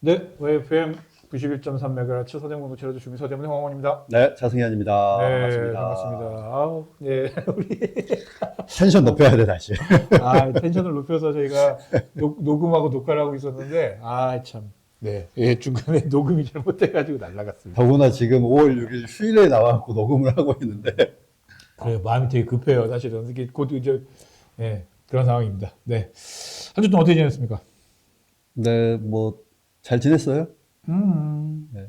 네, FM 91.3MHz 서대문 체로드 주민 서대문의 황원입니다. 네, 차승현입니다. 네, 반갑습니다. 반갑습니다. 아우, 네, 우리 텐션 높여야 돼, 다시. 텐션을 높여서 저희가 녹음하고 녹화를 하고 있었는데, 참, 네, 예, 중간에 녹음이 잘못돼가지고 날라갔습니다. 더구나 지금 5월 6일 휴일에 나와갖고 녹음을 하고 있는데. 그래, 마음이 되게 급해요, 사실은. 이게 곧 이제, 예, 그런 상황입니다. 네, 한 주 동안 어떻게 지냈습니까? 네, 뭐, 잘 지냈어요? 네.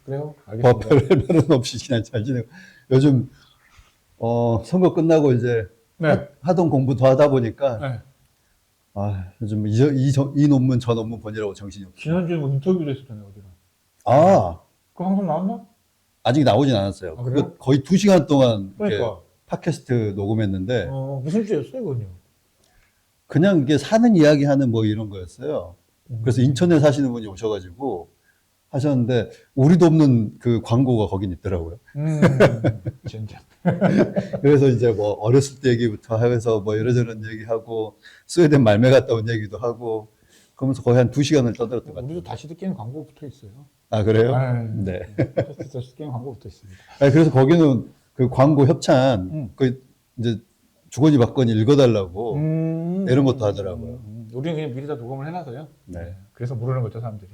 그래요? 뭐, 알겠습니다. 별은 없이 그냥 잘 지내고. 요즘, 선거 끝나고 이제 네, 하던 공부 더 하다 보니까, 네. 요즘 이 논문 저 논문 보느라고 정신이 없어요. 지난주에 뭐 인터뷰를 했었잖아요, 어디로. 그 방송 나왔나? 아직 나오진 않았어요. 아, 그래요? 그거 거의 2시간 동안 이렇게 그러니까. 팟캐스트 녹음했는데, 무슨 주였어요, 그건요? 그냥 이게 사는 이야기 하는 뭐 이런 거였어요. 그래서 인천에 사시는 분이 오셔가지고 하셨는데, 우리도 없는 그 광고가 거긴 있더라고요. 진짜. 그래서 이제 뭐 어렸을 때 얘기부터 하면서 뭐 이러저런 얘기하고, 스웨덴 말매 갔다 온 얘기도 하고, 그러면서 거의 한 2시간을 떠들었던 것 같아요. 우리도 다시 듣기에는 광고 붙어 있어요. 아, 그래요? 네. 네. 다시 듣기에는 광고 붙어 있습니다. 그래서 거기는 그 광고 협찬, 음. 그 이제 주거니 받거니 읽어달라고 이런 것도 하더라고요. 우리는 그냥 미리 다 녹음을 해놔서요. 네. 그래서 모르는 거죠, 사람들이.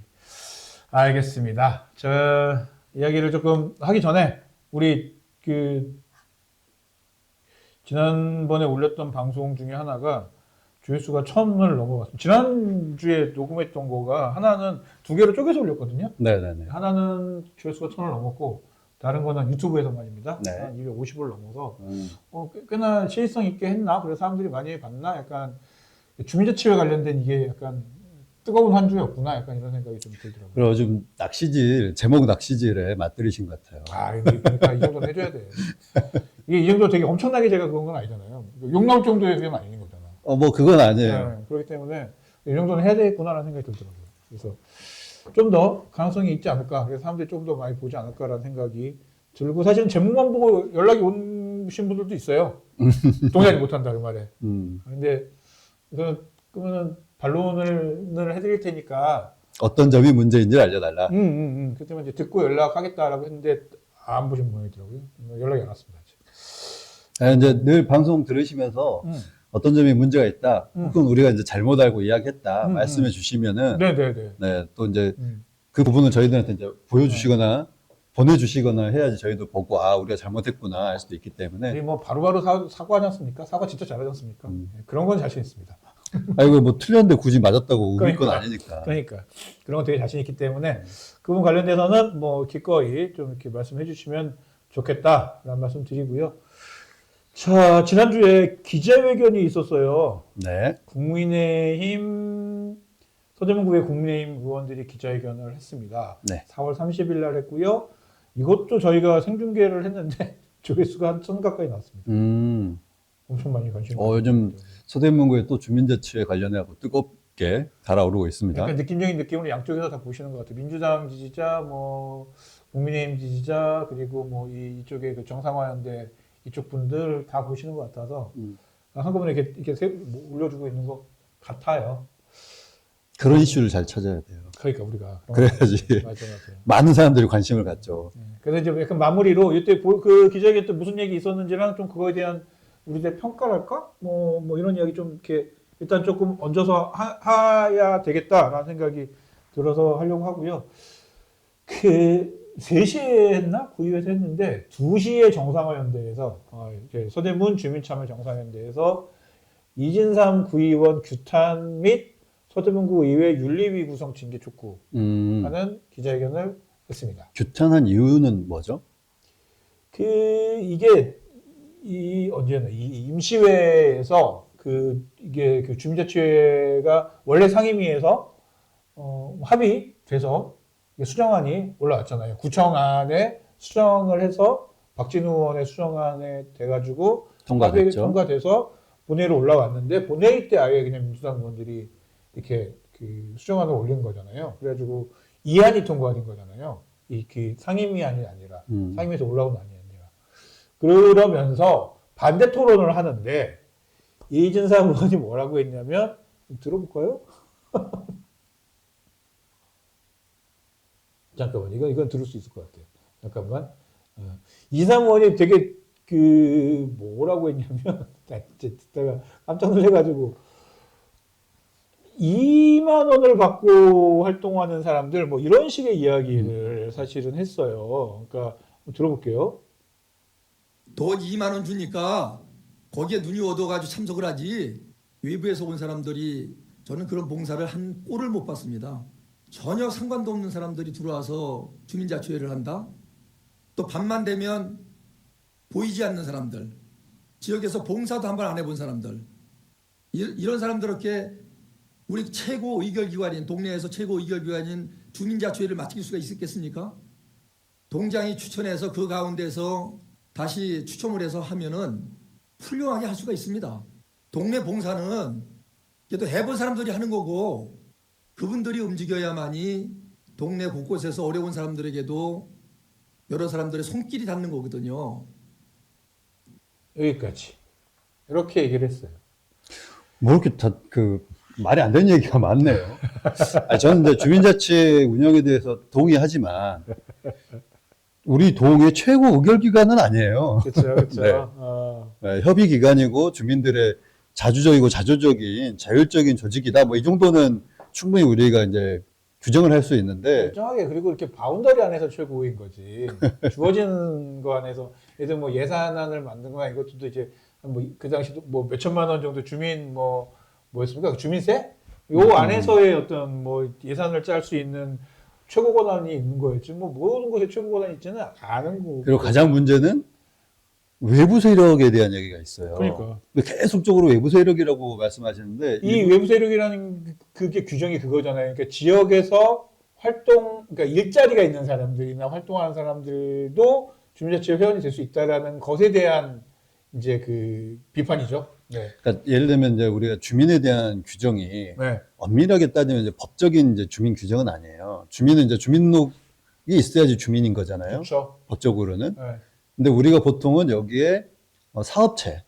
알겠습니다. 저 이야기를 조금 하기 전에 우리 지난번에 올렸던 방송 중에 하나가 조회수가 1000을 넘어갔습니다. 지난주에 녹음했던 거가 하나는 두 개로 쪼개서 올렸거든요. 네네네. 하나는 조회수가 1000을 넘었고 다른 거는 유튜브에서 말입니다. 네. 한 250을 넘어서 꽤나 시의성 있게 했나? 그래서 사람들이 많이 봤나? 약간 주민자치와 관련된 이게 약간 뜨거운 한 주였구나. 약간 이런 생각이 좀 들더라고요. 그리고 요즘 낚시질, 제목 낚시질에 맛들이신 것 같아요. 그러니까 이 정도는 해줘야 돼. 이게 이 정도 되게 엄청나게 제가 그런 건 아니잖아요. 욕 나올 정도의 그게 아닌 거잖아. 뭐 그건 아니에요. 네, 그렇기 때문에 이 정도는 해야 되겠구나라는 생각이 들더라고요. 그래서 좀 더 가능성이 있지 않을까. 그래서 사람들이 좀 더 많이 보지 않을까라는 생각이 들고, 사실은 제목만 보고 연락이 오신 분들도 있어요. 동의하지 못한다, 그 말에. 근데 그러면은 반론을 해드릴 테니까. 어떤 점이 문제인지 알려달라. 그렇기 때문에 이제 듣고 연락하겠다라고 했는데 안 보신 모양이더라고요. 연락이 안 왔습니다. 아직. 이제 늘 방송 들으시면서 어떤 점이 문제가 있다, 혹은 우리가 이제 잘못 알고 이야기했다, 말씀해 주시면은, 네네네. 네, 또 이제 그 부분을 저희들한테 이제 보여주시거나, 보내주시거나 해야지 저희도 보고, 우리가 잘못했구나 할 수도 있기 때문에. 우리 뭐 바로바로 사과하지 않습니까? 사과 진짜 잘하지 않습니까? 그런 건 자신 있습니다. 이거 뭐 틀렸는데 굳이 맞았다고 우길 건 그러니까. 아니니까. 그러니까 그런 거 되게 자신 있기 때문에 그 부분 관련돼서는 뭐 기꺼이 좀 이렇게 말씀해 주시면 좋겠다라는 말씀 드리고요. 자, 지난주에 기자회견이 있었어요. 네. 국민의힘 서대문구의 국민의힘 의원들이 기자회견을 했습니다. 네. 4월 30일 날 했고요. 이것도 저희가 생중계를 했는데 조회수가 한 1000 가까이 나왔습니다. 엄청 많이 관심. 요즘 서대문구에 또 주민자치에 관련해서 뜨겁게 달아오르고 있습니다. 약간 느낌적인 느낌으로 양쪽에서 다 보시는 것 같아요. 민주당 지지자, 뭐 국민의힘 지지자, 그리고 뭐 이쪽에 그 정상화연대 이쪽 분들 다 보시는 것 같아서 한꺼번에 이렇게 뭐 올려주고 있는 것 같아요. 그런 이슈를 잘 찾아야 돼요. 그러니까 우리가 그래야지 맞아요. 많은 사람들이 관심을 갖죠. 그래서 이제 약간 마무리로 이때 그 기자회견 때 무슨 얘기 있었는지랑 좀 그거에 대한 우리들의 평가랄까? 뭐 이런 이야기 좀 이렇게 일단 조금 얹어서 해야 되겠다라는 생각이 들어서 하려고 하고요. 3시에 했나? 구의회에서 했는데 2시에 정상화연대에서 이제 서대문 주민참여 정상연대에서 이진삼 구의원 규탄 및 서대문구 의회 윤리위 구성 징계 촉구하는 기자회견을 했습니다. 규탄한 이유는 뭐죠? 이게 언제였나? 이 임시회에서 이게 그 주민자치회가 원래 상임위에서 합의돼서 수정안이 올라왔잖아요. 구청안에 수정을 해서 박진우 의원의 수정안에 돼가지고 통과됐죠. 통과돼서 본회의로 올라왔는데 본회의 때 아예 그냥 민주당 의원들이 이렇게 그 수정안을 올린 거잖아요. 그래가지고 이안이 통과된 거잖아요. 그 상임위안이 아니라 상임위에서 올라온 안이 아니라. 그러면서 반대 토론을 하는데 이진상 의원이 뭐라고 했냐면 들어볼까요? 잠깐만, 이건 들을 수 있을 것 같아요. 잠깐만. 이사무원이 되게 뭐라고 했냐면, 나 진짜 듣다가 깜짝 놀래가지고, 2만 원을 받고 활동하는 사람들, 뭐 이런 식의 이야기를 사실은 했어요. 그러니까, 들어볼게요. 돈 2만 원 주니까 거기에 눈이 어두워가지고 참석을 하지 외부에서 온 사람들이 저는 그런 봉사를 한 꼴을 못 봤습니다. 전혀 상관도 없는 사람들이 들어와서 주민자치회를 한다. 또 밤만 되면 보이지 않는 사람들, 지역에서 봉사도 한 번 안 해본 사람들, 이런 사람들께 우리 최고 의결기관인 동네에서 최고 의결기관인 주민자치회를 맡길 수가 있겠습니까? 동장이 추천해서 그 가운데서 다시 추첨을 해서 하면은 훌륭하게 할 수가 있습니다. 동네 봉사는 그래도 해본 사람들이 하는 거고 그분들이 움직여야만이 동네 곳곳에서 어려운 사람들에게도 여러 사람들의 손길이 닿는 거거든요. 여기까지. 이렇게 얘기를 했어요. 뭐 이렇게 말이 안 되는 얘기가 많네요. 저는 이제 주민자치 운영에 대해서 동의하지만 우리 동의 최고 의결기관은 아니에요. 그렇죠, 그렇죠. 네. 네, 협의기관이고 주민들의 자주적이고 자조적인 자율적인 조직이다. 뭐 이 정도는 충분히 우리가 이제 규정을 할 수 있는데 일정하게 그리고 이렇게 바운더리 안에서 최고인 거지. 주어진 거 안에서 예를 들어 뭐 예산안을 만든거나 이것도 이제 뭐 그 당시도 뭐 몇천만 원 정도 주민 뭐였습니까? 주민세? 요 안에서의 어떤 뭐 예산을 짤 수 있는 최고 권한이 있는 거였지. 뭐 모든 것에 최고 권한이 있지는 않은 거고. 그리고 가장 문제는 외부 세력에 대한 얘기가 있어요. 그러니까. 계속적으로 외부 세력이라고 말씀하시는데 이 외부 세력이라는 그게 규정이 그거잖아요. 그러니까 지역에서 그러니까 일자리가 있는 사람들이나 활동하는 사람들도 주민자치 회원이 될 수 있다라는 것에 대한 이제 그 비판이죠. 네. 그러니까 예를 들면 이제 우리가 주민에 대한 규정이 네. 엄밀하게 따지면 이제 법적인 이제 주민 규정은 아니에요. 주민은 이제 주민등록이 있어야지 주민인 거잖아요. 그렇죠. 법적으로는. 네. 근데 우리가 보통은 여기에 사업체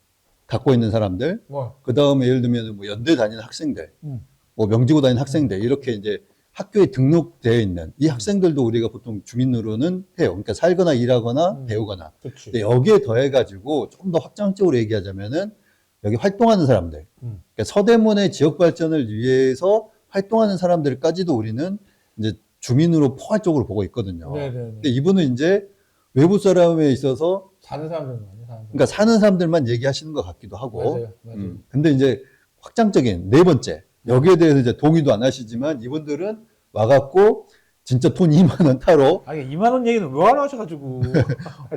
갖고 있는 사람들, 뭐. 그 다음에 예를 들면 뭐 연대 다니는 학생들, 뭐 명지고 다니는 학생들, 이렇게 이제 학교에 등록되어 있는 이 학생들도 우리가 보통 주민으로는 해요. 그러니까 살거나 일하거나 배우거나. 그렇지. 근데 여기에 더해가지고 좀 더 확장적으로 얘기하자면은 여기 활동하는 사람들, 그러니까 서대문의 지역 발전을 위해서 활동하는 사람들까지도 우리는 이제 주민으로 포괄적으로 보고 있거든요. 네네네. 근데 이분은 이제 외부 사람에 있어서 사는 사람들만 사는 사람들. 그러니까 사는 사람들만 얘기하시는 것 같기도 하고. 맞아요. 근데 이제 확장적인 네 번째 여기에 대해서 이제 동의도 안 하시지만 이분들은 와갖고 진짜 돈 2만 원 타러 아니 2만 원 얘기는 왜 안 하셔가지고.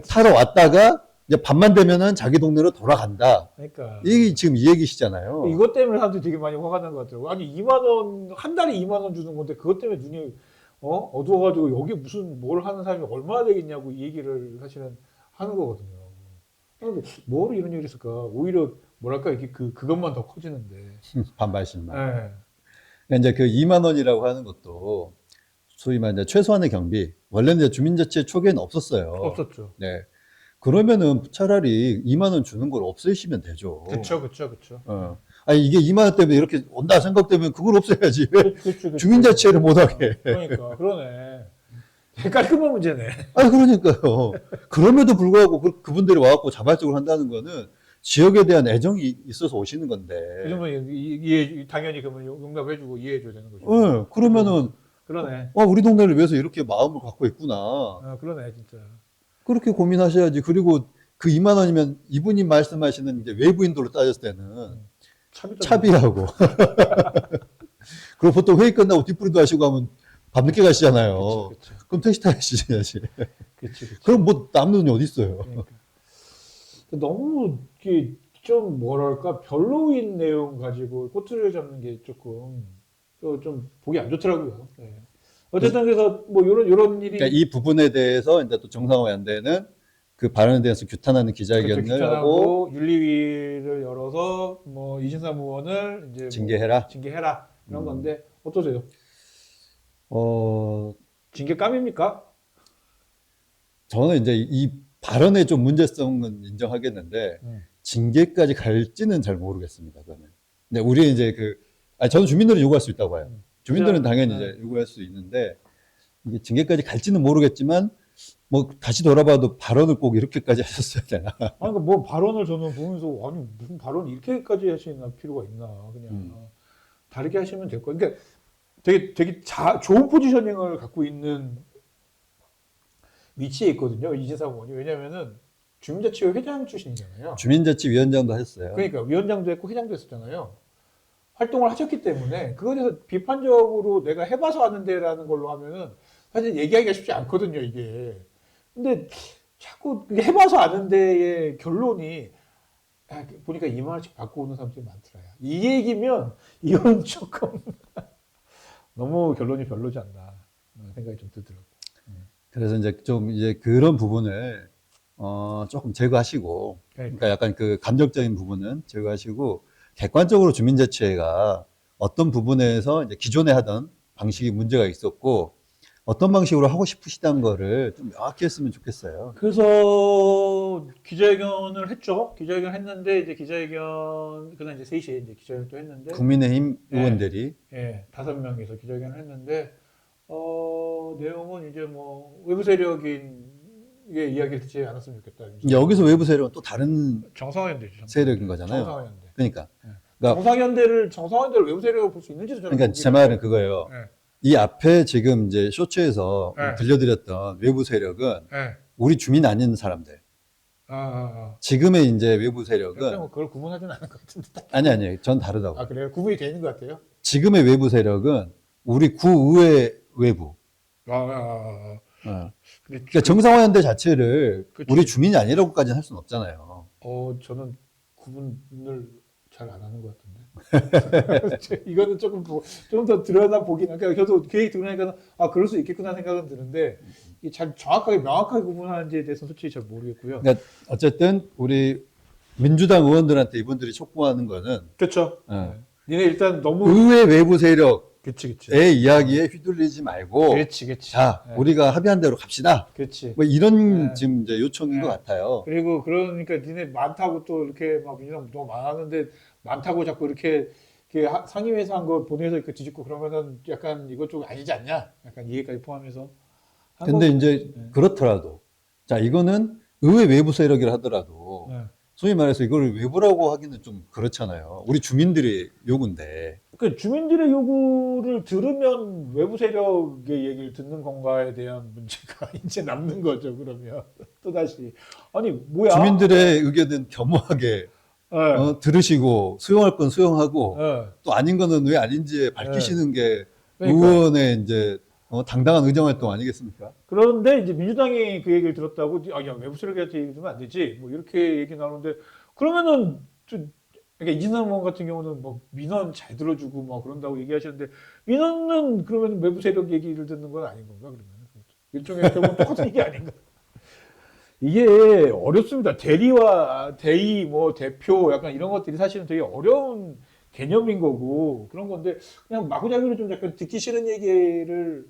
타러 왔다가 이제 밤만 되면은 자기 동네로 돌아간다. 그러니까. 이게 지금 이 얘기시잖아요. 이것 때문에 사람들이 되게 많이 화가 난 것 같아요. 아니 2만 원, 한 달에 2만 원 주는 건데 그것 때문에 눈이 어두워가지고 여기 무슨 뭘 하는 사람이 얼마나 되겠냐고 이 얘기를 사실은 하는 거거든요. 그런데 뭐로 이런 얘기를 했을까? 오히려 뭐랄까 이렇게 그것만 더 커지는데. 반발심만. 네. 그러니까 이제 그 2만 원이라고 하는 것도 소위 말해 최소한의 경비. 원래는 이제 주민자치 초기에는 없었어요. 없었죠. 네. 그러면은 차라리 2만 원 주는 걸 없애시면 되죠. 그쵸. 아니 이게 2만 원 때문에 이렇게 온다 생각되면 그걸 없애야지. 왜 그쵸. 주민자치를 못하게. 그러니까 그러네. 깔끔한 문제네. 아니 그러니까요. 그럼에도 불구하고 그분들이 와갖고 자발적으로 한다는 거는 지역에 대한 애정이 있어서 오시는 건데. 그러면 이해 당연히 그러면 용납해주고 이해해줘야 되는 거죠. 네, 그러면은 그러네. 우리 동네를 위해서 이렇게 마음을 갖고 있구나. 그러네 진짜. 그렇게 고민하셔야지. 그리고 그 2만 원이면 이분이 말씀하시는 이제 외부인들로 따졌을 때는 차비라고. 그리고 보통 회의 끝나고 뒷부리도 하시고 하면 밤늦게 가시잖아요. 그쵸. 그럼 택시 타시야지. 그치. 그럼 뭐 남는 돈이 어디 있어요? 그러니까. 너무 이게 좀 뭐랄까 별로인 내용 가지고 꼬투리를 잡는 게 조금 좀 보기 안 좋더라고요. 네. 어쨌든 그래서 뭐 요런 일이 그러니까 이 부분에 대해서 이제 또 정상화 연대는 그 발언에 대해서 규탄하는 기자회견을 하고 규탄하고 윤리위를 열어서 뭐 이진삼 의원을 이제 징계해라. 징계해라 이런 건데 어떠세요? 어, 징계감입니까? 저는 이제 이 발언의 좀 문제성은 인정하겠는데 징계까지 갈지는 잘 모르겠습니다. 저는. 근데 우리 이제 저는 주민들은 요구할 수 있다고 봐요. 주민들은 당연히 이제 요구할 수 있는데 이게 징계까지 갈지는 모르겠지만 뭐 다시 돌아봐도 발언을 꼭 이렇게까지 하셨어야 되나? 아니, 그러니까 뭐 발언을 저는 보면서 아니 무슨 발언 이렇게까지 하시는 필요가 있나 그냥 다르게 하시면 될 거예요. 그러니까 되게 좋은 포지셔닝을 갖고 있는 위치에 있거든요. 이진상 의원이. 왜냐면은 주민자치회 회장 출신이잖아요. 주민자치위원장도 하셨어요. 그러니까 위원장도 했고 회장도 했었잖아요. 활동을 하셨기 때문에 그거에 대해서 비판적으로 내가 해봐서 아는데라는 걸로 하면은 사실 얘기하기가 쉽지 않거든요, 이게. 근데 자꾸 그게 해봐서 아는데의 결론이 보니까 2만 원씩 받고 오는 사람들이 많더라요. 이 얘기면 이건 조금 너무 결론이 별로지 않나 생각이 좀 들더라고요. 그래서 이제 그런 부분을 조금 제거하시고, 그러니까 약간 그 감정적인 부분은 제거하시고, 객관적으로 주민자치회가 어떤 부분에서 이제 기존에 하던 방식이 문제가 있었고, 어떤 방식으로 하고 싶으시다는 거를 좀 명확히 했으면 좋겠어요. 그래서 기자회견을 했죠. 기자회견 했는데 이제 그날 이제 3시에 이제 기자회견 또 했는데 국민의힘 의원들이 5명이서 기자회견을 했는데 내용은 이제 뭐 외부 세력의 이야기를 듣지 않았으면 좋겠다. 여기서 외부 세력은 또 다른 정상회의인데죠. 세력인 거잖아요. 정상회의인데. 그러니까 정상회의를 외부 세력을 볼 수 있는지도 저는 그러니까 제 말은 그거예요. 네. 이 앞에 지금 이제 쇼츠에서 네. 들려드렸던 외부 세력은 네. 우리 주민 아닌 사람들. 지금의 이제 외부 세력은 뭐 그걸 구분하지는 않은 것 같은데. 아니 전 다르다고. 아 그래요? 구분이 되는 것 같아요. 지금의 외부 세력은 우리 구의회 외부. 그러니까 정상화연대 자체를 그치. 우리 주민이 아니라고까지는 할 수는 없잖아요. 저는 구분을 잘 안 하는 것 같은데. 이거는 조금 좀 더 들여다 보긴. 그러니까 저도 그 얘기 들으니까 그럴 수 있겠구나 생각은 드는데 이게 잘 명확하게 구분하는지에 대해서 솔직히 잘 모르겠고요. 그러니까 어쨌든 우리 민주당 의원들한테 이분들이 촉구하는 거는 그렇죠. 어. 니네 일단 너무 의회 외부 세력의 그치. 이야기에 휘둘리지 말고 그렇지. 자 우리가 합의한 대로 갑시다. 그렇지. 뭐 이런 지금 이제 요청인 것 같아요. 그리고 그러니까 니네 많다고 또 이렇게 막 민주당 너무 많았는데 많다고 자꾸 이렇게 상임위에서 한 거 보내서 이렇게 뒤집고 그러면은 약간 이것 좀 아니지 않냐? 약간 이해까지 포함해서. 근데 이제 그렇더라도 자 이거는 의회 외부 세력이라 하더라도 소위 말해서 이걸 외부라고 하기는 좀 그렇잖아요. 우리 주민들의 요구인데. 그 주민들의 요구를 들으면 외부 세력의 얘기를 듣는 건가에 대한 문제가 이제 남는 거죠. 그러면 또 다시 아니 뭐야? 주민들의 의견은 겸허하게 들으시고 수용할 건 수용하고 또 아닌 거는 왜 아닌지 밝히시는 게 그러니까. 의원의 이제 당당한 의정 활동 아니겠습니까? 그런데 이제 민주당이 그 얘기를 들었다고 야 외부 세력한테 얘기 들으면 안 되지 뭐 이렇게 얘기 나오는데 그러면은 그러니까 이진상 의원 같은 경우는 뭐 민원 잘 들어주고 뭐 그런다고 얘기하셨는데 민원은 그러면 외부 세력 얘기를 듣는 건 아닌 건가 그러면 일종의 결국 똑같은 얘기 아닌가? 이게 어렵습니다. 대의 뭐 대표 약간 이런 것들이 사실은 되게 어려운 개념인 거고 그런 건데 그냥 마구잡이로 좀 약간 듣기 싫은 얘기를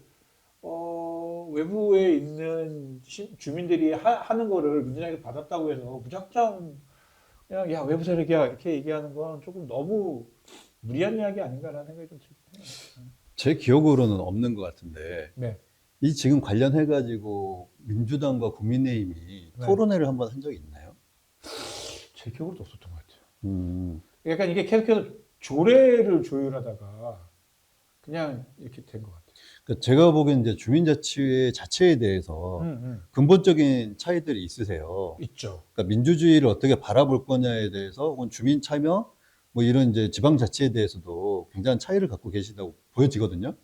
외부에 있는 주민들이 하는 거를 민주당에서 받았다고 해서 무작정 그냥 야 외부 세력이야 이렇게 얘기하는 건 조금 너무 무리한 이야기 아닌가라는 생각이 좀 들긴 해요. 제 기억으로는 없는 것 같은데 네. 이 지금 관련해가지고 민주당과 국민의힘이 토론회를 한번 한 적이 있나요? 제 기억으로도 없었던 것 같아요. 그러니까 약간 이게 계속해서 조례를 조율하다가 그냥 이렇게 된 것 같아요. 그러니까 제가 보기엔 이제 주민자치회 자체에 대해서 근본적인 차이들이 있으세요. 있죠. 그러니까 민주주의를 어떻게 바라볼 거냐에 대해서 혹은 주민 참여 뭐 이런 이제 지방자치에 대해서도 굉장한 차이를 갖고 계시다고 보여지거든요.